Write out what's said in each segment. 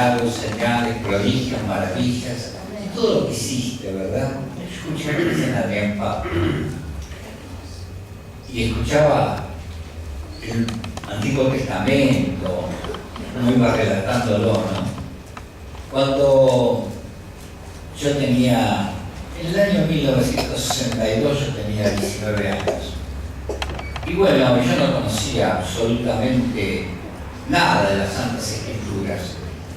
milagros, señales, prodigios, maravillas, y todo lo que hiciste, ¿verdad? Escuché que dicen Adrián Pablo y escuchaba el Antiguo Testamento, no iba relatándolo, ¿no? Cuando yo tenía, en el año 1962 yo tenía 19 años. Y bueno, yo no conocía absolutamente nada de las Santas Escrituras.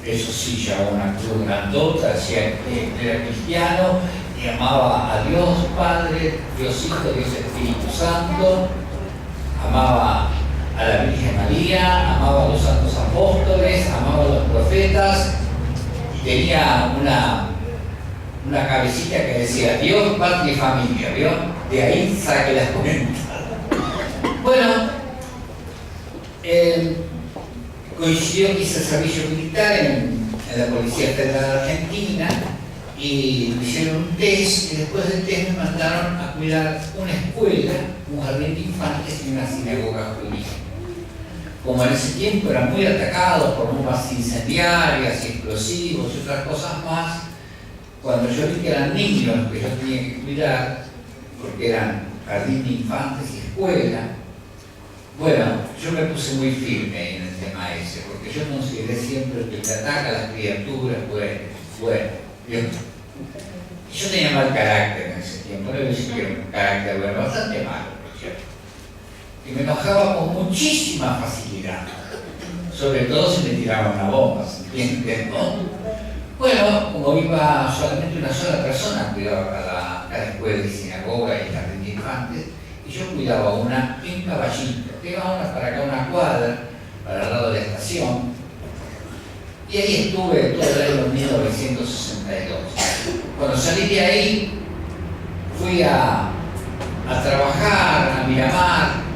Eso sí, llevaba una cruz grandota, decía que era cristiano y amaba a Dios Padre, Dios Hijo, Dios Espíritu Santo, amaba a la Virgen María, amaba a los santos apóstoles, amaba a los profetas y tenía una cabecita que decía Dios, patria y familia, ¿vio? De ahí saque las cuentas. Bueno, coincidió que hice servicio militar en la Policía Federal de Argentina y me hicieron un test y después del test me mandaron a cuidar una escuela, un jardín de infantes y una sinagoga judía. Como en ese tiempo eran muy atacados por bombas incendiarias y explosivos y otras cosas más, cuando yo vi que eran niños los que yo tenía que cuidar, porque eran jardín de infantes y escuela, bueno, yo me puse muy firme en el tema ese, porque yo consideré siempre que te ataca a las criaturas, bueno, yo tenía mal carácter en ese tiempo, no decir que era un carácter bueno, bastante malo, por cierto. Y me enojaba con muchísima facilidad, sobre todo si me tiraban una bomba, ¿se entiende? ¿No? Bueno, como iba solamente una sola persona, cuidaba cada escuela y sinagoga y jardín de infantes, y yo cuidaba una en Caballito, que iba una para acá, una cuadra, para el lado de la estación, y ahí estuve todo el año 1962. Cuando salí de ahí, fui a trabajar a Miramar,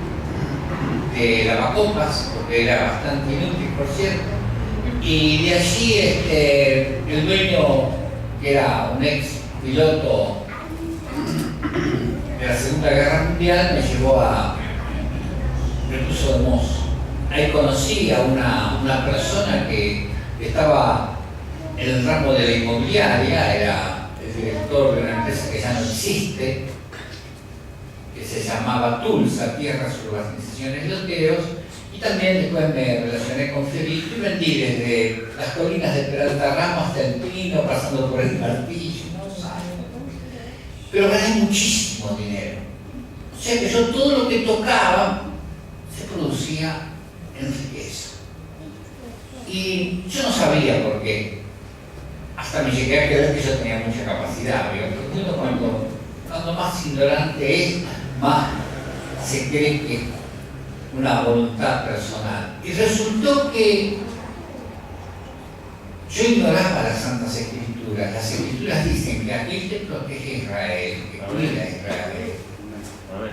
de lavacopas, porque era bastante inútil, por cierto, y de allí el dueño, que era un ex piloto de la Segunda Guerra Mundial, me puso de mozo. Ahí conocí a una persona que estaba en el ramo de la inmobiliaria, era el director de una empresa que ya no existe, que se llamaba Tulsa, Tierras, Urbanizaciones y Loteos, y también después me relacioné con Fiorito y vendí desde las colinas de Peralta Ramos hasta el Pino, pasando por el Martillo, no sabe. Pero gané muchísimo dinero. O sea que yo todo lo que tocaba se producía en riqueza. Y yo no sabía por qué. Hasta me llegué a creer que yo tenía mucha capacidad, ¿vio? Porque uno cuando más ignorante es, más se cree que es una voluntad personal. Y resultó que yo ignoraba las Santas Escrituras. Las Escrituras dicen que aquel que protege a Israel, que cuida a Israel,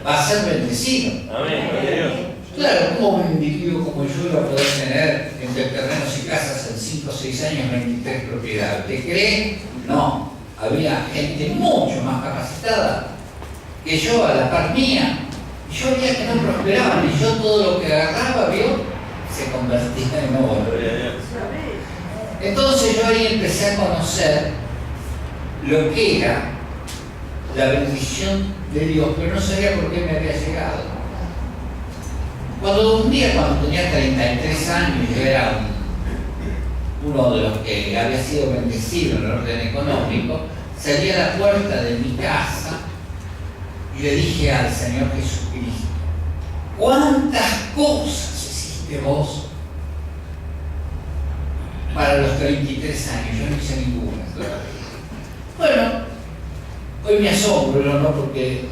va a ser bendecido. Amén. Claro, como un individuo como yo iba a poder tener entre terrenos y casas en 5 o 6 años 23 propiedades. ¿Te cree? No. Había gente mucho más capacitada que yo a la par mía. Y yo veía que no prosperaban y yo todo lo que agarraba, ¿vio? Se convertía en oro. Entonces yo ahí empecé a conocer lo que era la bendición de Dios, pero no sabía por qué me había llegado. Cuando tenía 33 años, yo era uno de los que había sido bendecido en el orden económico, salí a la puerta de mi casa y le dije al Señor Jesucristo: ¿cuántas cosas hiciste vos para los 33 años? Yo no hice ninguna todavía. Bueno, hoy me asombro, ¿no? Porque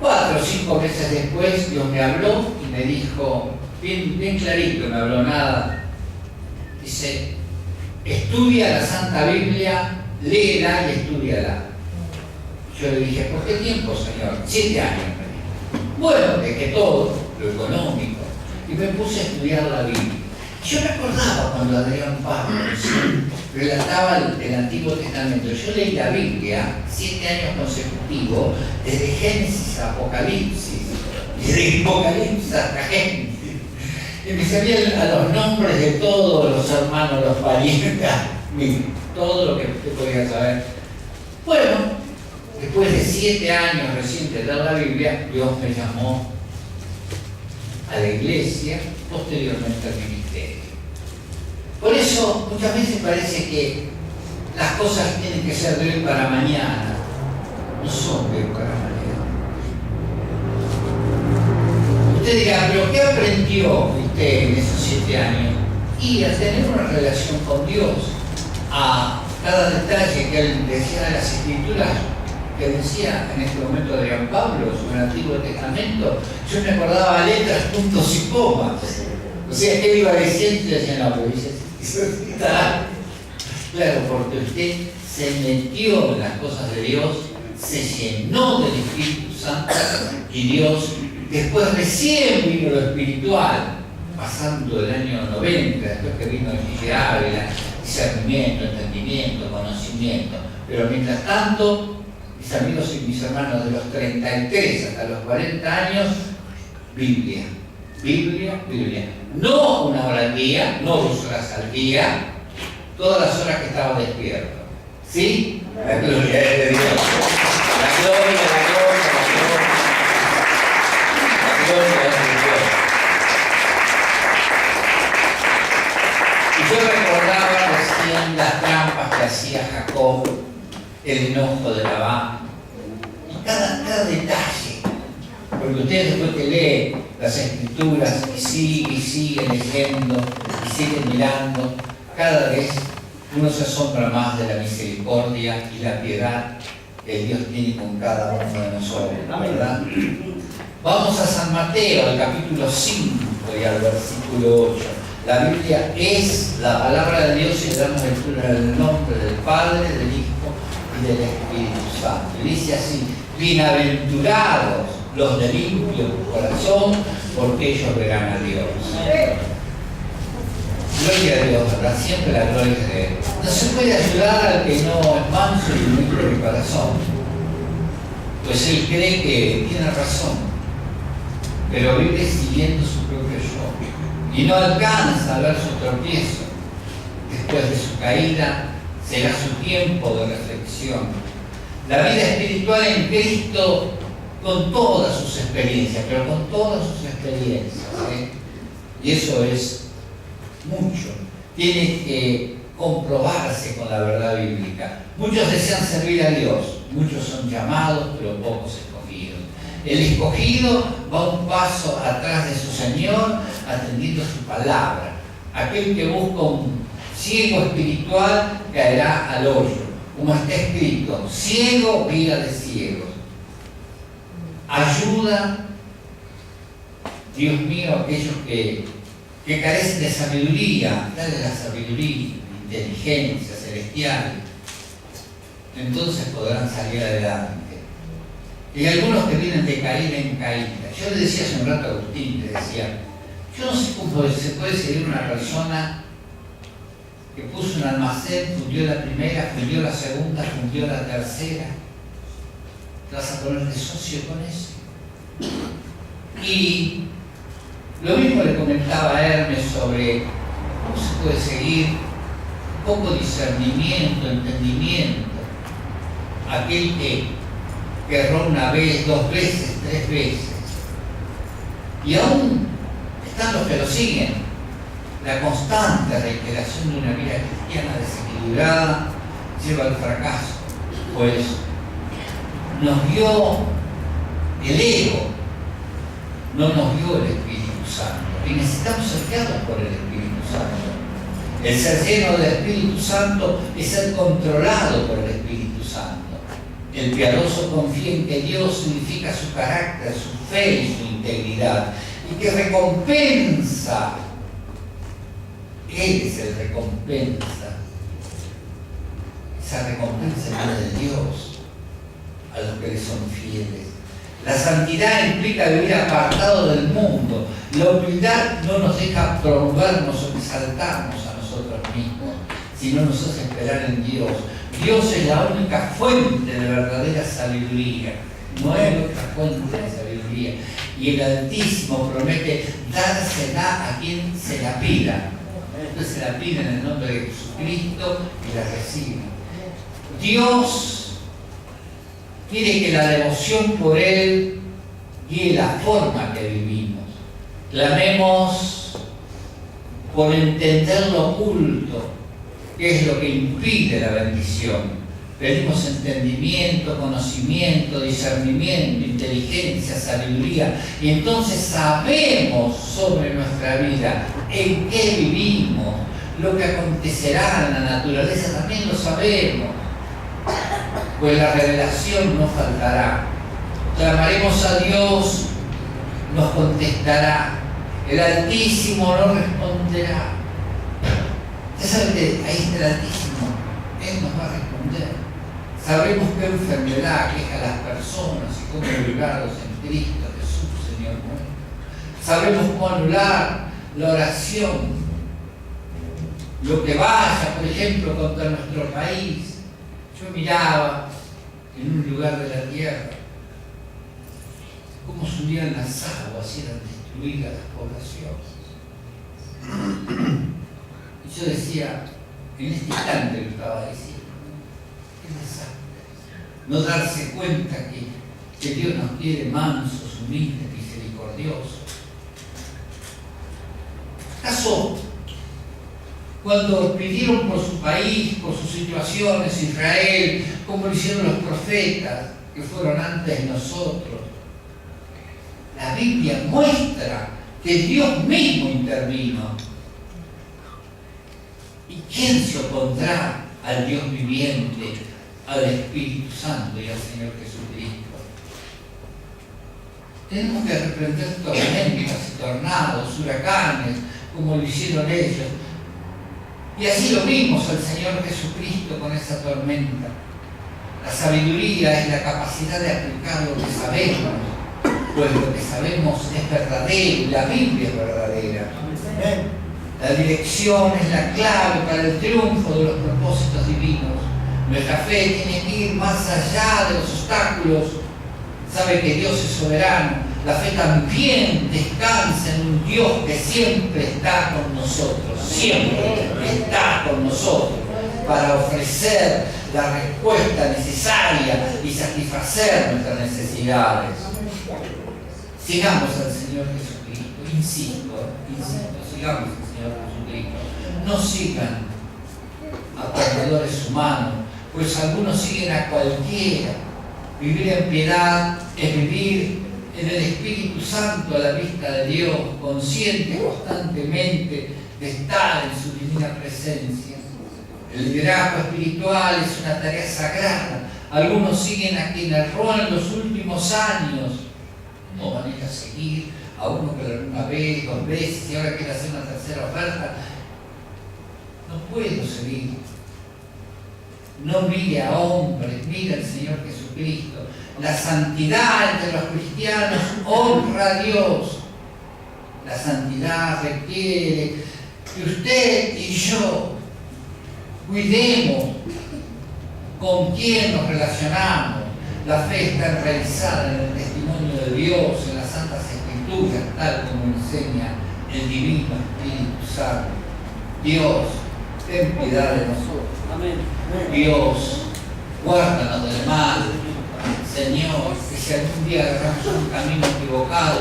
4 o 5 meses después Dios me habló y me dijo, bien clarito, me habló nada. Dice: estudia la Santa Biblia, léela y estúdiala. Yo le dije: ¿por qué tiempo, Señor? 7 años, me dijo. Bueno, dejé todo, lo económico, y me puse a estudiar la Biblia. Yo recordaba cuando Adrián Pablo relataba el Antiguo Testamento. Yo leí la Biblia 7 años consecutivos, desde Génesis a Apocalipsis, y de Apocalipsis hasta Génesis. que me sabía a los nombres de todos los hermanos, los parientes, todo lo que usted podía saber. Bueno, después de 7 años recién de leer la Biblia, Dios me llamó a la iglesia, posteriormente al ministerio. Por eso muchas veces parece que las cosas tienen que ser de hoy para mañana. No son de hoy para mañana. Usted dirá, ¿pero qué aprendió usted en esos 7 años? Y a tener una relación con Dios, a cada detalle que él decía de las Escrituras, que decía en este momento Adrián Pablo sobre el Antiguo Testamento, yo me acordaba letras, puntos y comas. O sea, que él iba diciendo y decía, no, pero dice, claro, porque usted se metió en las cosas de Dios, se llenó del Espíritu Santo y Dios, después recién vino lo espiritual, pasando el año 90, después que vino Gigi Ávila, discernimiento, entendimiento, conocimiento. Pero mientras tanto, mis amigos y mis hermanos, de los 33 hasta los 40 años, Biblia, Biblia, Biblia. No una hora al día, no 2 horas al día, todas las horas que estaba despierto. ¿Sí? La gloria de Dios. La gloria, la gloria, la gloria. La gloria de Dios. Y yo recordaba recién las trampas que hacía Jacob, el enojo de Labán, y cada detalle. Porque ustedes después que leen las Escrituras y siguen leyendo y siguen mirando, cada vez uno se asombra más de la misericordia y la piedad que Dios tiene con cada uno de nosotros, ¿verdad? Vamos a San Mateo, al capítulo 5 y al versículo 8. La Biblia es la palabra de Dios y le damos lectura en el nombre del Padre, del Hijo y del Espíritu Santo. Y dice así: bienaventurados los de limpio corazón, porque ellos verán a Dios. Gloria a Dios, ¿verdad? Siempre la gloria de Él. No se puede ayudar al que no es manso y limpio de corazón, pues él cree que tiene razón, pero vive siguiendo su propio yo y no alcanza a ver su tropiezo. Después de su caída será su tiempo de reflexión. La vida espiritual en Cristo, con todas sus experiencias, pero con todas sus experiencias, y eso es mucho, tiene que comprobarse con la verdad bíblica. Muchos desean servir a Dios, muchos son llamados, pero pocos escogidos. El escogido va un paso atrás de su Señor, atendiendo su palabra. Aquel que busca un ciego espiritual caerá al hoyo, como está escrito: ciego guía de ciegos. Ayuda, Dios mío, a aquellos que carecen de sabiduría, dale la sabiduría, inteligencia celestial, entonces podrán salir adelante. Y algunos que vienen de caída en caída. Yo le decía hace un rato a Agustín, le decía, yo no sé cómo se puede seguir una persona que puso un almacén, fundió la primera, fundió la segunda, fundió la tercera. ¿Te vas a poner de socio con eso? Y lo mismo le comentaba a Hermes sobre cómo se puede seguir poco discernimiento, entendimiento. Aquel que erró una vez, 2 veces, 3 veces. Y aún están los que lo siguen. La constante reiteración de una vida cristiana desequilibrada lleva al fracaso, pues nos dio el ego, no nos dio el Espíritu Santo. Y necesitamos ser guiados por el Espíritu Santo. El ser lleno del Espíritu Santo es ser controlado por el Espíritu Santo. El piadoso confía en que Dios significa su carácter, su fe y su integridad, y que recompensa. Él es el recompensa. Esa recompensa viene de Dios a los que le son fieles. La santidad implica vivir apartado del mundo. La humildad no nos deja promovernos o exaltarnos a nosotros mismos, sino nos hace esperar en Dios. Dios es la única fuente de verdadera sabiduría. No hay otra fuente de sabiduría. Y el Altísimo promete dársela a quien se la pida. Entonces se la piden en el nombre de Jesucristo y la reciben. Dios quiere que la devoción por Él guíe la forma que vivimos. Clamemos por entender lo oculto, que es lo que impide la bendición. Pedimos entendimiento, conocimiento, discernimiento, inteligencia, sabiduría, y entonces sabemos sobre nuestra vida, en qué vivimos, lo que acontecerá en la naturaleza también lo sabemos, pues la revelación no faltará. Clamaremos a Dios, nos contestará, el Altísimo no responderá. Ya saben que ahí está el Altísimo, Él nos va a responder. Sabremos qué enfermedad queja a las personas y cómo librarlos en Cristo Jesús, Señor nuestro. Sabremos cómo anular la oración. Lo que vaya, por ejemplo, contra nuestro país. Yo miraba en un lugar de la tierra cómo subían las aguas y eran destruidas las poblaciones. Y yo decía, en este instante lo estaba diciendo, qué desastre. No darse cuenta que Dios nos quiere mansos, humildes, misericordiosos. ¿Acaso cuando pidieron por su país, por sus situaciones, Israel, como lo hicieron los profetas que fueron antes de nosotros, la Biblia muestra que Dios mismo intervino? ¿Y quién se opondrá al Dios viviente, al Espíritu Santo y al Señor Jesucristo? Tenemos que reprender tormentas y tornados, huracanes, como lo hicieron ellos. Y así lo vimos al Señor Jesucristo con esa tormenta. La sabiduría es la capacidad de aplicar lo que sabemos, pues lo que sabemos es verdadero, la Biblia es verdadera. La dirección es la clave para el triunfo de los propósitos divinos. Nuestra fe tiene que ir más allá de los obstáculos. Sabe que Dios es soberano. La fe también descansa en un Dios que siempre está con nosotros, siempre está con nosotros para ofrecer la respuesta necesaria y satisfacer nuestras necesidades. Sigamos al Señor Jesucristo, insisto, sigamos al Señor Jesucristo. No sigan a perdedores humanos, pues algunos siguen a cualquiera. Vivir en piedad es vivir en el Espíritu Santo a la vista de Dios, consciente constantemente de estar en su divina presencia. El liderazgo espiritual es una tarea sagrada. Algunos siguen a quien erró en los últimos años. No van a ir a seguir a uno que lo erró una vez, 2 veces y ahora quiere hacer una tercera oferta. No puedo seguir. No mire a hombres, mire al Señor Jesucristo. La santidad entre los cristianos honra a Dios. La santidad requiere que usted y yo cuidemos con quién nos relacionamos. La fe está enraizada en el testimonio de Dios, en las Santas Escrituras, tal como enseña el Divino Espíritu Santo. Dios, ten piedad de nosotros. Amén. Dios, guárdanos del mal. Señor, que si algún día agarramos un camino equivocado,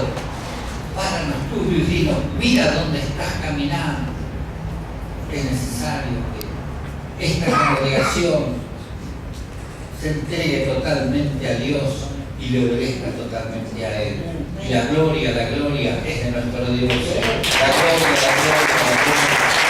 páranos tú y dinos, mira dónde estás caminando. Es necesario que esta congregación se entregue totalmente a Dios y le obedezca totalmente a Él. Y la gloria es de nuestro Dios. La gloria, la gloria, la gloria.